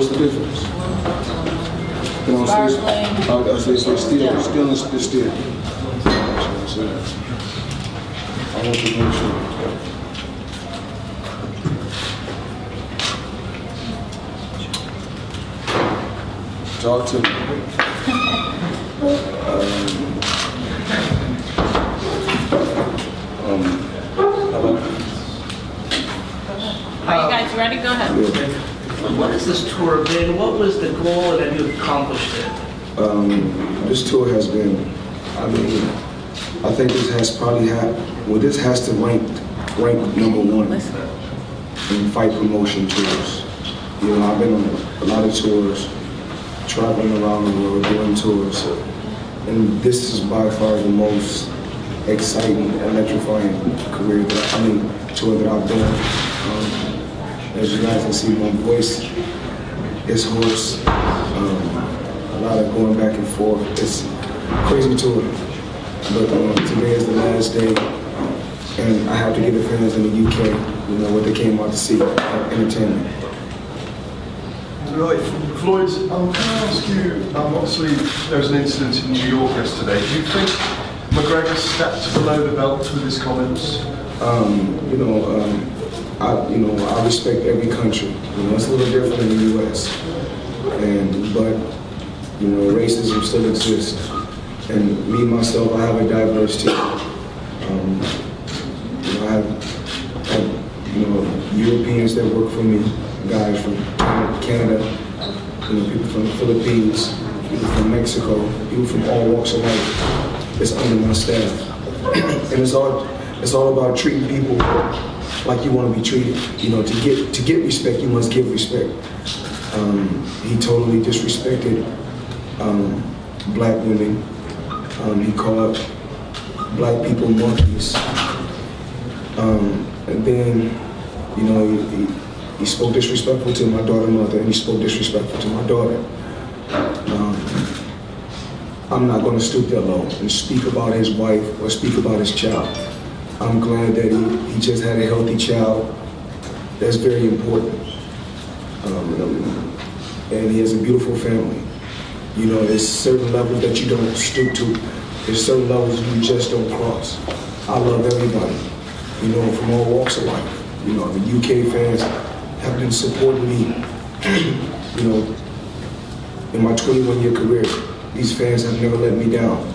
What's the difference? You know, say still and still. I want you to make sure. Talk to me. Are you guys ready? Go ahead. Yeah. What has this tour been? What was the goal, and have you accomplished it? This tour has been, I mean, I think this has probably this has to rank #1 in fight promotion tours. You know, I've been on a lot of tours, traveling around the world, doing tours, and this is by far the most exciting, electrifying tour that I've done. As you guys can see, my voice is hoarse. A lot of going back and forth. It's a crazy tour. But today is the last day, and I have to give the fans in the UK, you know, what they came out to see, entertainment. Right, Floyd, can I ask you, obviously there was an incident in New York yesterday. Do you think McGregor stepped below the belt with his comments? I respect every country. You know, it's a little different in the U.S. But you know, racism still exists. And me myself, I have a diverse team. I have Europeans that work for me, guys from Canada, people from the Philippines, people from Mexico, people from all walks of life. It's under my staff, and it's all about treating people like you want to be treated. You know, to get respect, you must give respect. He totally disrespected black women. He called black people monkeys. And then, you know, he spoke disrespectful to my daughter's mother, and he spoke disrespectful to my daughter. I'm not going to stoop that low and speak about his wife or speak about his child. I'm glad that he just had a healthy child. That's very important. And he has a beautiful family. You know, there's certain levels that you don't stoop to. There's certain levels you just don't cross. I love everybody, you know, from all walks of life. You know, the UK fans have been supporting me, you know, in my 21-year career. These fans have never let me down.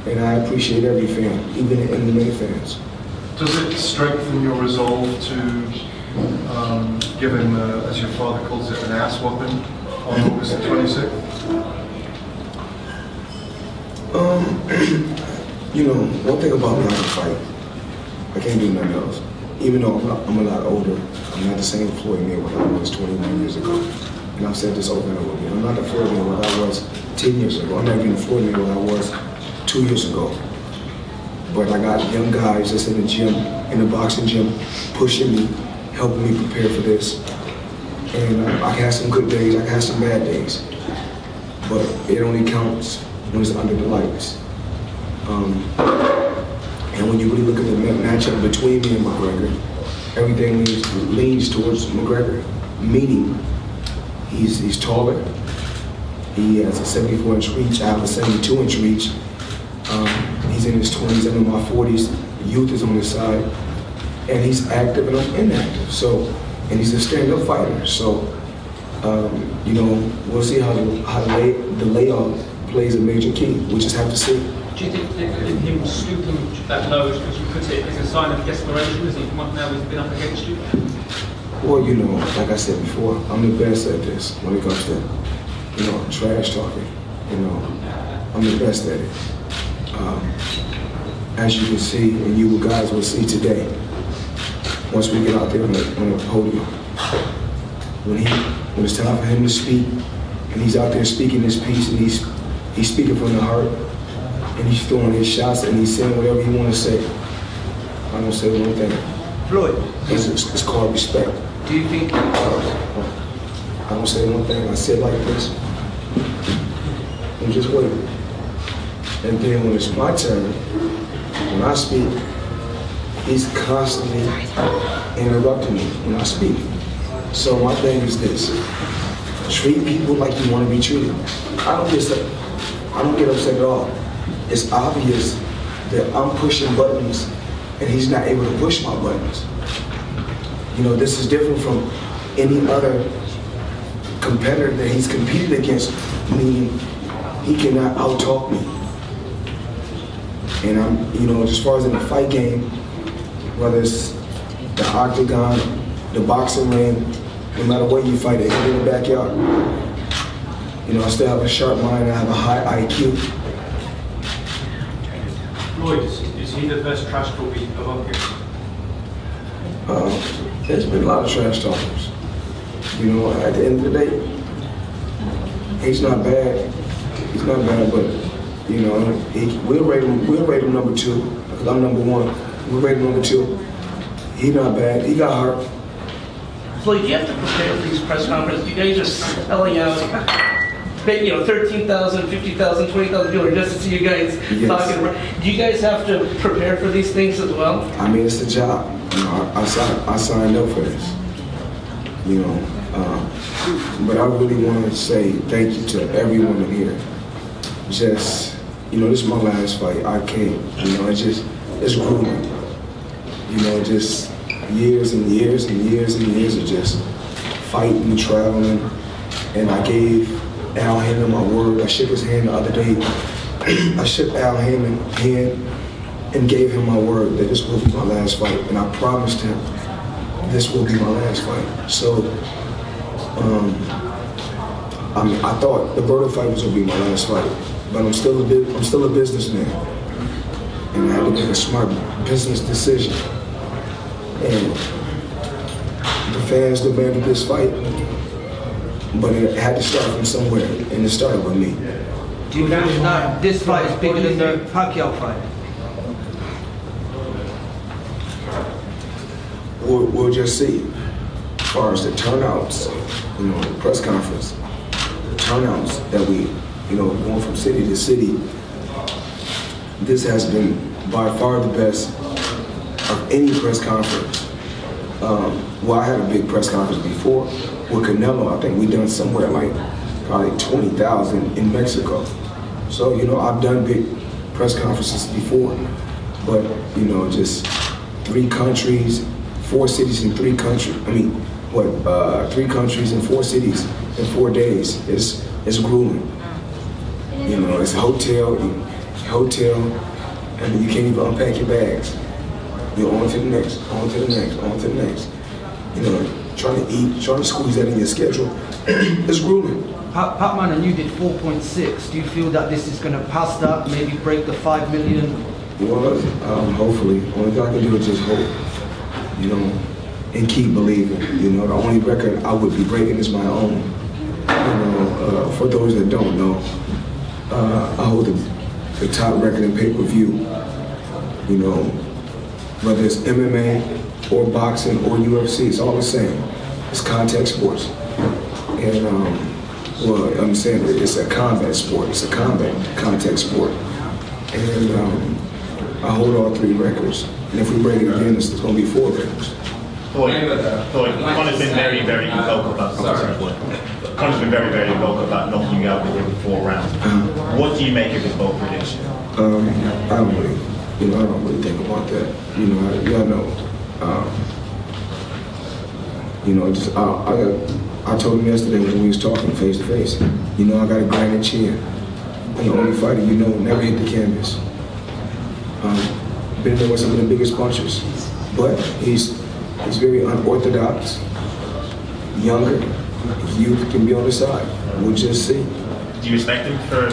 And I appreciate every fan, even the MMA fans. Does it strengthen your resolve to give him, as your father calls it, an ass whooping on August the 26th? You know, one thing about me, I can fight. I can't do nothing else. Even though I'm a lot older, I'm not the same Floyd Mayweather I was 21 years ago. And I've said this over and over again. I'm not the Floyd Mayweather I was 10 years ago. I'm not even the Floyd Mayweather I was 2 years ago. But I got young guys that's in the gym, in the boxing gym, pushing me, helping me prepare for this. And I can have some good days, I can have some bad days. But it only counts when it's under the lights. And when you really look at the matchup between me and McGregor, everything leans towards McGregor, meaning he's taller, he has a 74-inch reach, I have a 72-inch reach. He's in his 20s, I'm in my 40s, youth is on his side, and he's active and I'm inactive. So, and he's a stand-up fighter. So, you know, we'll see how the layoff plays a major key. We just have to see. Do you think that him stooping that low, as you put it, is a sign of desperation as he now has been up against you? Well, you know, like I said before, I'm the best at this when it comes to, you know, trash talking. You know, I'm the best at it. As you can see, and you guys will see today, once we get out there on the podium, when it's time for him to speak, and he's out there speaking his piece, and he's speaking from the heart, and he's throwing his shots, and he's saying whatever he want to say. I don't say one thing. Floyd. It's called respect. Do you think I don't say one thing. I sit like this and just wait. And then when it's my turn, when I speak, he's constantly interrupting me when I speak. So my thing is this. treat people like you want to be treated. I don't get upset at all. It's obvious that I'm pushing buttons and he's not able to push my buttons. You know, this is different from any other competitor that he's competed against, meaning he cannot out-talk me. And I'm, you know, as far as in the fight game, whether it's the octagon, the boxing ring, no matter where you fight, it can be in the backyard. You know, I still have a sharp mind, I have a high IQ. Floyd, is he the best trash talker you've ever given? There's been a lot of trash talkers. You know, at the end of the day, he's not bad. He's not bad, but you know, we'll rate him number 2 because I'm number 1. We'll rate him number 2. He's not bad. He got hurt. Floyd, do you have to prepare for these press conferences? You guys are selling out, you know, 13,000, 50,000, 20,000 people just to see you guys talking about. Do you guys have to prepare for these things as well? I mean, it's a job. You know, I signed up for this. You know, but I really want to say thank you to everyone in here. Just, you know, this is my last fight. I can't, you know, it's grueling. You know, just years and years and years and years of just fighting, traveling, and I gave Al Hammond my word. I shook his hand the other day. I shook Al Hammond's hand and gave him my word that this will be my last fight, and I promised him this will be my last fight. So, I mean, I thought the Berto fight was gonna be my last fight, but I'm still a businessman, and I had to make a smart business decision. And the fans demanded this fight, but it had to start from somewhere, and it started with me. Do you feel that this fight is bigger than the Pacquiao fight? We'll just see. As far as the turnouts, you know, the press conference, the turnouts that we, you know, going from city to city, this has been by far the best of any press conference. Well, I had a big press conference before with Canelo. I think we done somewhere like probably 20,000 in Mexico. So, you know, I've done big press conferences before, but, you know, just 3 countries, 4 cities in 3 countries. I mean, what, 3 countries and 4 cities in 4 days. It's grueling. You know, it's a hotel, and you can't even unpack your bags. You're on to the next, on to the next, on to the next. You know, trying to eat, trying to squeeze that in your schedule. It's grueling. Pacman and you did 4.6. Do you feel that this is going to pass that, maybe break the 5 million? Well, hopefully. Only thing I can do is just hope, you know, and keep believing. You know, the only record I would be breaking is my own. You know, for those that don't know, I hold the top record in pay-per-view. You know, whether it's MMA or boxing or UFC, it's all the same. It's contact sports. And, well, I'm saying that it's a combat sport. It's a contact sport. And I hold all 3 records. And if we break it again, it's going to be 4 records. Floyd, Connor's been very, very vocal about. Connor's been very, very vocal about knocking you out within 4 rounds. What do you make of his bold prediction? I don't really, you know, I don't really think about that. You know, y'all know. You know, just I told him yesterday when we was talking face to face. You know, I got a granite chin. I'm the only fighter you know never hit the canvas. Been there with some of the biggest punchers, but he's very unorthodox, younger. His youth can be on the side. We'll just see. Do you respect him for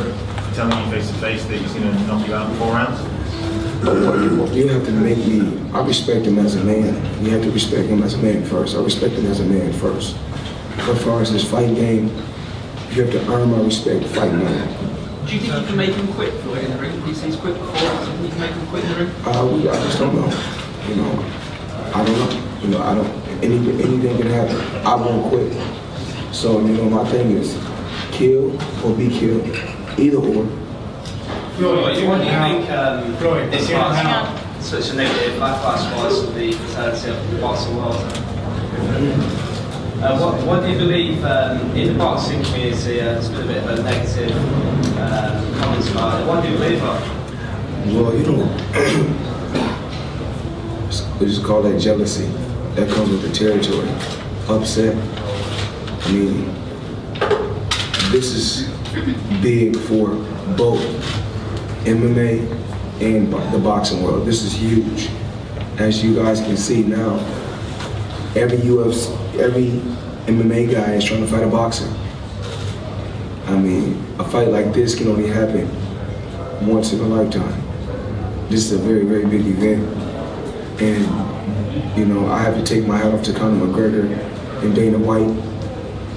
telling you face to face that he's going to knock you out in 4 rounds? You have to make me. I respect him as a man. You have to respect him as a man first. I respect him as a man first. As far as his fight game, you have to earn my respect fighting man. Do you think you can make him quit Floyd in the ring? He's quit before. Do you think you can make him quit in the ring? I just don't know. You know, I don't know. You know, I don't. Anything can happen. I won't quit. So you know, my thing is, kill or be killed, either or. Floyd, what do you think Floyd, this fight such a negative backlash was of the fatality of the boxing world? What do you believe in the boxing community? There's been a bit of a negative comments about it. What do you believe of? Well, you know, we just call that jealousy. That comes with the territory. Upset. I mean, this is big for both MMA and the boxing world. This is huge. As you guys can see now, every MMA guy is trying to fight a boxer. I mean, a fight like this can only happen once in a lifetime. This is a very, very big event. And, you know, I have to take my hat off to Conor McGregor and Dana White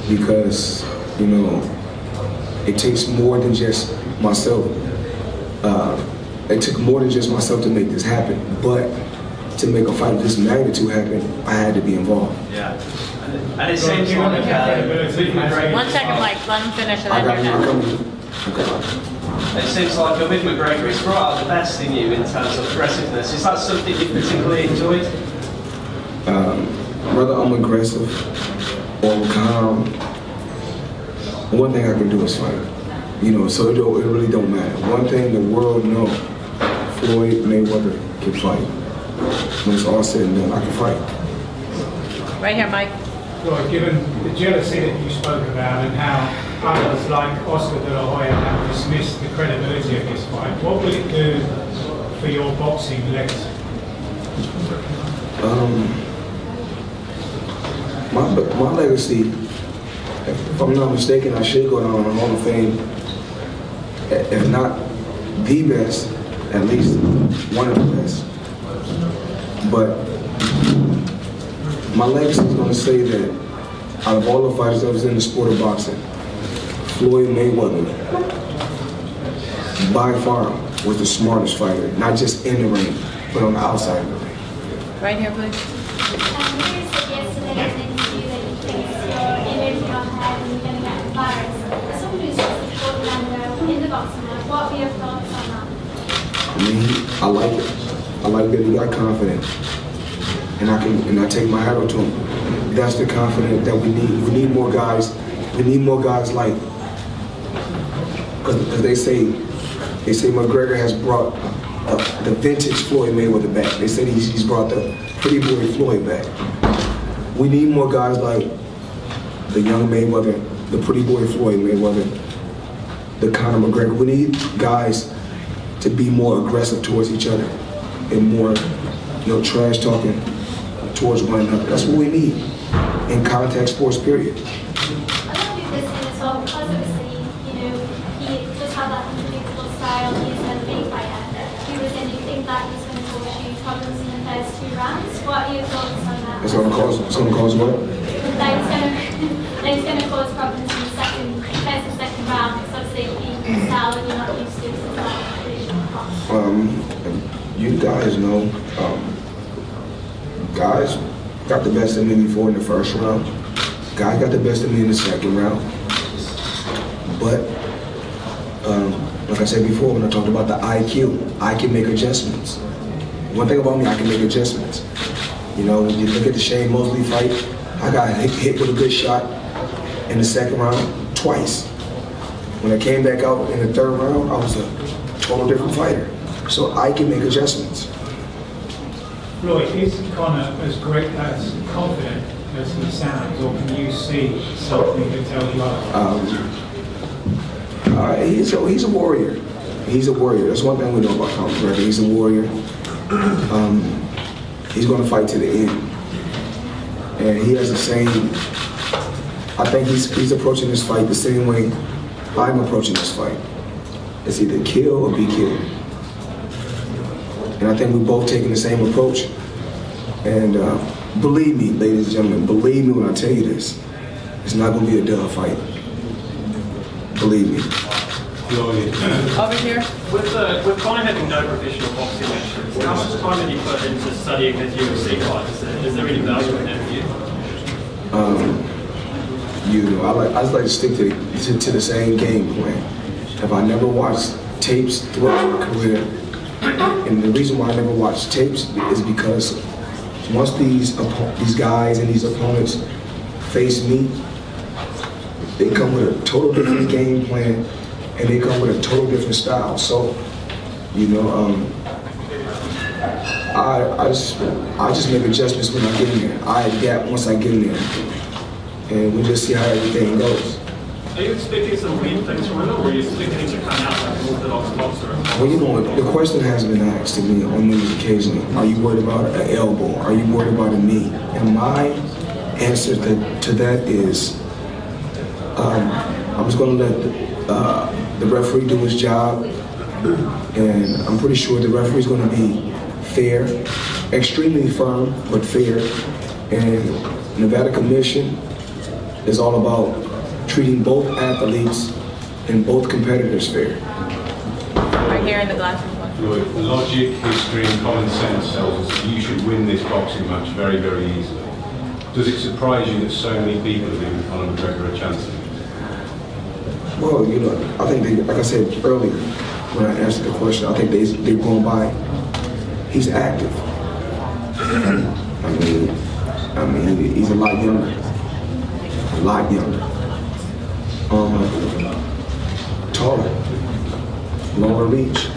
because, you know, it takes more than just myself. It took more than just myself to make this happen, but to make a fight of this magnitude happen, I had to be involved. Yeah. And it seems like One second, Mike, let him finish and then you're done. it seems like with McGregor, it's brought out the best in you in terms of aggressiveness. Is that something you particularly enjoyed? Whether I'm aggressive or calm, one thing I can do is fight. You know, so it really don't matter. One thing the world knows, Floyd Mayweather can fight. When it's all said and done, I can fight. Right here, Mike. Floyd, given the jealousy that you spoke about and how others like Oscar de la Hoya have dismissed the credibility of this fight, what will it do for your boxing legacy? My legacy, if I'm not mistaken, I should go down in the Hall of Fame, if not the best, at least one of the best. But my legacy is going to say that out of all the fighters that was in the sport of boxing, Floyd Mayweather, by far, was the smartest fighter, not just in the ring, but on the outside of the ring. Right here, please. What were your thoughts on that? I mean, I like it. I like that he got confident, and I take my hat off to him. That's the confidence that we need. We need more guys. We need more guys like, because they say McGregor has brought the vintage Floyd Mayweather back. They said he's brought the pretty boy Floyd back. We need more guys like the young Mayweather, the pretty boy Floyd Mayweather, the Conor McGregor. We need guys to be more aggressive towards each other and more, you know, trash talking towards one another. That's what we need in contact sports, period. I don't do this in as well because obviously, you know, he just had that unpredictable style. He's a big fighter. Do you think that he's going to cause you problems in the first 2 rounds? What are your thoughts on that? It's going to cause what? That he's going to cause problems in the first and second round because obviously the style that you're not used to is like traditional boxing. You guys know, guys got the best of me before in the first round. Guys got the best of me in the second round. But, like I said before, when I talked about the IQ, I can make adjustments. One thing about me, I can make adjustments. You know, when you look at the Shane Mosley fight, I got hit with a good shot in the second round twice. When I came back out in the third round, I was a total different fighter. So I can make adjustments. Floyd, is Conor as great, as confident as he sounds, or can you see something that tells you otherwise? He's a warrior. He's a warrior. That's one thing we know about Conor McGregor. He's a warrior. He's going to fight to the end. And he has the same, I think he's approaching this fight the same way I'm approaching this fight. It's either kill or be killed. And I think we're both taking the same approach. And believe me, ladies and gentlemen, believe me when I tell you this, it's not going to be a dull fight. Believe me. Over here. With Conor having no professional boxing matches, how much time have you put into studying his UFC fights? Is there any value in that for you? You know, I just like to stick to the same game plan. If I never watched tapes throughout my career, and the reason why I never watched tapes is because once these guys and these opponents face me, they come with a total different game plan, and they come with a total different style. So, you know, I just make adjustments when I get in there. I adapt once I get in there, and we just see how everything goes. Are you expecting some weird things from him, or are you expecting him to come out like an orthodox boxer? Well, you know, the question hasn't been asked to me on many occasions. Are you worried about an elbow? Are you worried about a knee? And my answer to that is, I'm just going to let the referee do his job, and I'm pretty sure the referee is going to be fair, extremely firm, but fair. And Nevada Commission is all about treating both athletes and both competitors fair. Right here in the glasses one. Floyd, logic, history, and common sense tells us that you should win this boxing match very, very easily. Does it surprise you that so many people have given Conor McGregor a chance? Well, you know, I think they, like I said earlier when I answered the question, I think they've gone by. He's active. I mean, he's a lot younger. A lot younger. Taller, longer reach,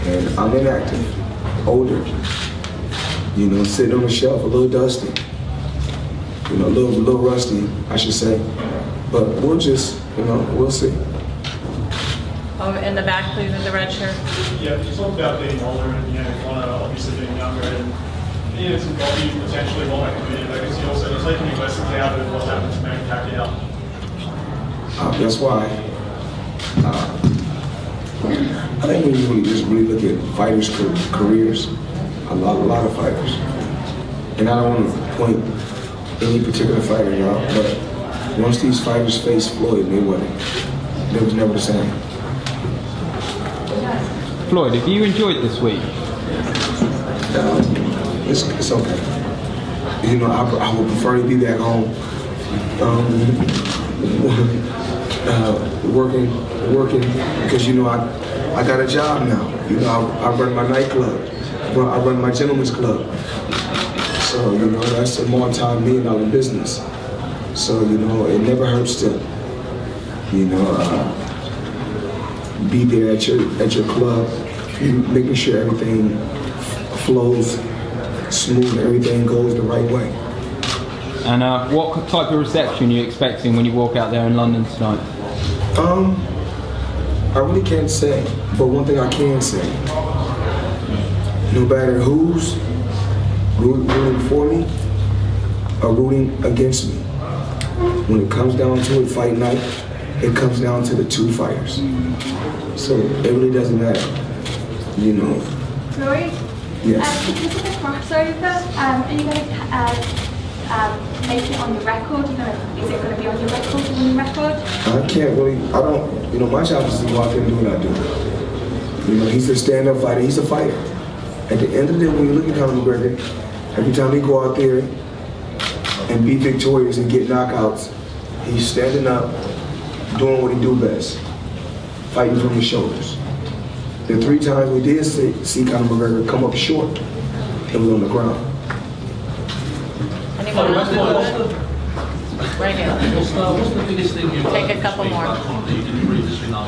and I'm inactive, older, you know, sitting on the shelf, a little dusty, you know, a little rusty, I should say, but we'll just, you know, we'll see. Oh, in the back, please, with the red shirt. Yeah, you talked about being older and, you know, Conor obviously being younger and being in some body potentially more like a community. I guess you're taking your lessons out of what's happened to Manny Pacquiao. That's why I think when you really look at fighters' careers, a lot of fighters, and I don't want to point any particular fighter out, but once these fighters faced Floyd, Mayweather, they was never the same. Floyd, have you enjoyed this week? It's okay. You know, I would prefer to be back home. Working, because you know I got a job now. You know I run my nightclub, I run my gentleman's club. So you know that's a multi-million-dollar business. So you know it never hurts to, you know, be there at your club, making sure everything flows smooth, everything goes the right way. And what type of reception are you expecting when you walk out there in London tonight? I really can't say, but one thing I can say, no matter who's rooting for me or rooting against me, when it comes down to it, fight night, it comes down to the two fighters. So it really doesn't matter, you know. Floyd? Yes. Because of the crossover, are you going to make it on your record? Is it going to be on your record, I can't really, you know, my job is to go out there and do what I do. You know, he's a stand-up fighter, he's a fighter. At the end of the day, when you look at Conor McGregor, every time he go out there and be victorious and get knockouts, he's standing up, doing what he do best, fighting from his shoulders. The 3 times we did see Conor McGregor come up short, it was on the ground. Anyone else? Right here. What's the biggest thing you've Take a couple more. that you didn't previously know?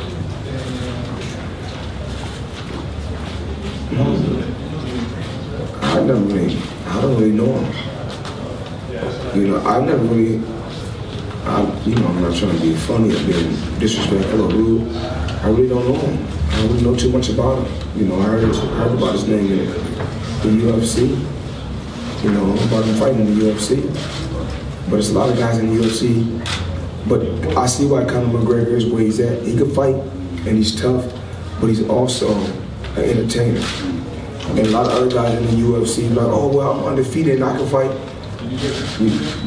I don't really know him. You know, I've never really, you know, I'm not trying to be funny or being disrespectful or rude. I really don't know him. I don't really know too much about him. You know, I heard about his name in the UFC. You know, about him fighting in the UFC. But there's a lot of guys in the UFC. But I see why Conor McGregor is where he's at. He can fight, and he's tough, but he's also an entertainer. And a lot of other guys in the UFC like, oh, well, I'm undefeated and I can fight.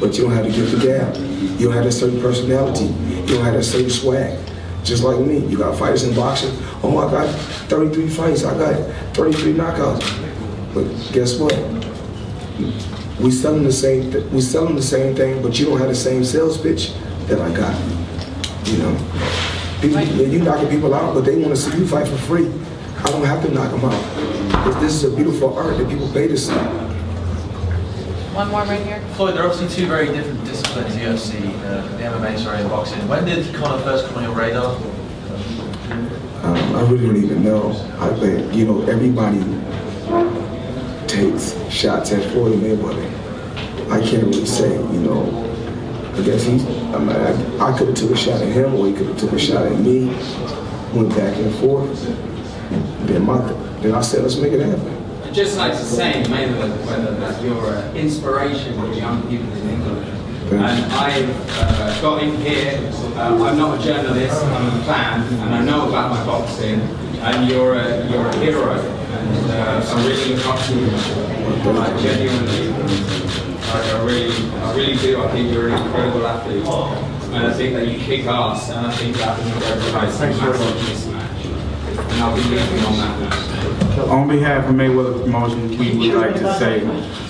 But you don't have to get the gab. You don't have a certain personality. You don't have a certain swag. Just like me, you got fighters in boxing. Oh, I got 33 fights. I got 33 knockouts. But guess what? We selling the same thing, but you don't have the same sales pitch that I got. You know, you knocking people out, but they want to see you fight for free. I don't have to knock them out. Because this is a beautiful art that people pay to see. One more right here. Floyd, they're obviously two very different disciplines, UFC, the MMA, sorry, and boxing. When did Conor first come on your radar? I really don't even know. I think, you know, everybody takes shots at Floyd Mayweather. I can't really say, you know. I guess I could have took a shot at him, or he could have took a shot at me. Went back and forth. Then I said, let's make it happen. Just like to say, Mayweather, that you're an inspiration for young people in England. And I've got in here, I'm not a journalist, I'm a fan, and I know about my boxing, and you're a hero, and I really look up to you. Genuinely, I really do. I think you're an incredible athlete, and I think that you kick ass, and I think that provides a massive mismatch. And I'll be leaving on that note. On behalf of Mayweather Promotions, we would like to say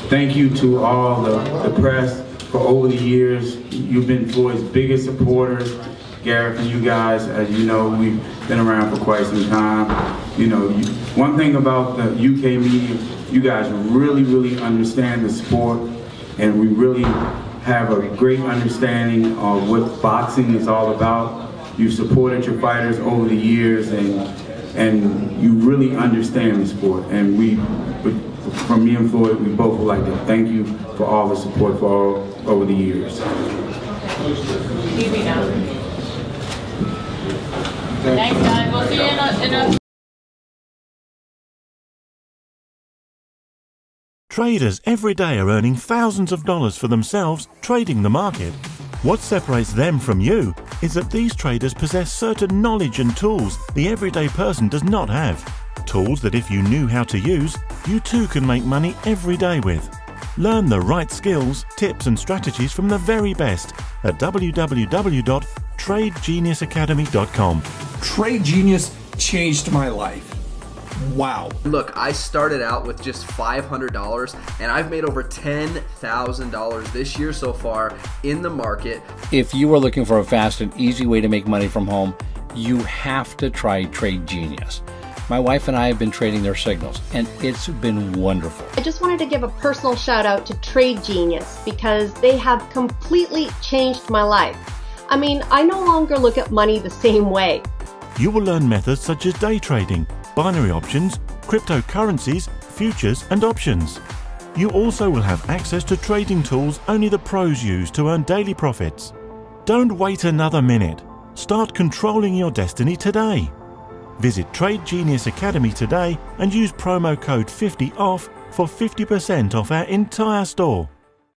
thank you to all the press for over the years. You've been Floyd's biggest supporters. Gareth and you guys, as you know, we've been around for quite some time. You know, one thing about the UK media, you guys really understand the sport, and we really have a great understanding of what boxing is all about. You've supported your fighters over the years, and you really understand the sport. And from me and Floyd, we both would like to thank you for all the support over the years. Easy now. Thanks, guys. We'll see you in a Traders every day are earning thousands of dollars for themselves trading the market. What separates them from you is that these traders possess certain knowledge and tools the everyday person does not have. Tools that if you knew how to use, you too can make money every day with. Learn the right skills, tips and strategies from the very best at www.tradegeniusacademy.com. Trade Genius changed my life. Wow. Look, I started out with just $500 and I've made over $10,000 this year so far in the market. If you are looking for a fast and easy way to make money from home, you have to try Trade Genius. My wife and I have been trading their signals, and it's been wonderful. I just wanted to give a personal shout out to Trade Genius because they have completely changed my life. I mean, I no longer look at money the same way. You will learn methods such as day trading, binary options, cryptocurrencies, futures and options. You also will have access to trading tools only the pros use to earn daily profits. Don't wait another minute. Start controlling your destiny today. Visit Trade Genius Academy today and use promo code 50OFF for 50% off our entire store.